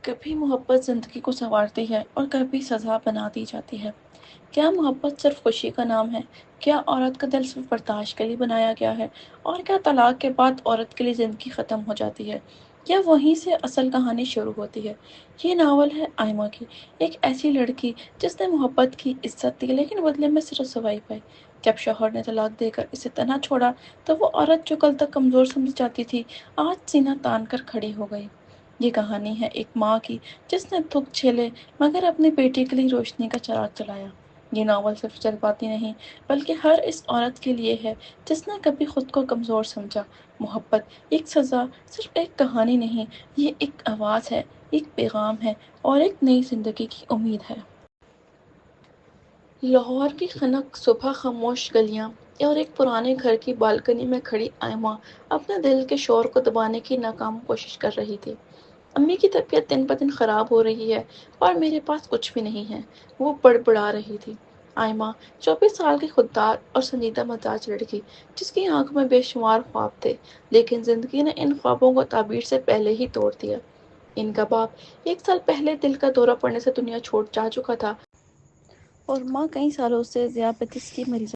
کبھی محبت زندگی کو سنوارتی ہے اور کبھی سزا بنا دی جاتی ہے۔ کیا محبت صرف خوشی کا نام ہے؟ کیا عورت کا دل صرف برداشت کے لیے بنایا گیا ہے؟ اور کیا طلاق کے بعد عورت کے لیے زندگی ختم ہو جاتی ہے یا وہیں سے اصل کہانی شروع ہوتی ہے؟ یہ ناول ہے آئمہ کی، ایک ایسی لڑکی جس نے محبت کی عزت دی لیکن بدلے میں صرف رسوائی پائی۔ جب شوہر نے طلاق دے کر اسے تنہا چھوڑا تو وہ عورت جو کل تک کمزور سمجھی جاتی تھی آج سینہ تان کر کھڑی ہو گئی۔ یہ کہانی ہے ایک ماں کی جس نے دکھ جھیلے مگر اپنی بیٹی کے لیے روشنی کا چراغ جلایا۔ یہ ناول صرف جذباتی نہیں بلکہ ہر اس عورت کے لیے ہے جس نے کبھی خود کو کمزور سمجھا۔ محبت ایک سزا صرف ایک کہانی نہیں، یہ ایک آواز ہے، ایک پیغام ہے اور ایک نئی زندگی کی امید ہے۔ لاہور کی خنک صبح، خاموش گلیاں اور ایک پرانے گھر کی بالکنی میں کھڑی آئمہ اپنے دل کے شور کو دبانے کی ناکام کوشش کر رہی تھی۔ امی کی طبیعت دن بدن خراب ہو رہی ہے اور میرے پاس کچھ بھی نہیں ہے، وہ بڑبڑا رہی تھی۔ آئمہ 24 سال کی خوددار اور سنجیدہ مزاج لڑکی جس کی آنکھوں میں بے شمار خواب تھے، لیکن زندگی نے ان خوابوں کو تعبیر سے پہلے ہی توڑ دیا۔ ان کا باپ 1 سال پہلے دل کا دورہ پڑنے سے دنیا چھوڑ جا چکا تھا اور ماں کئی سالوں سے ذیابیطس کی مریض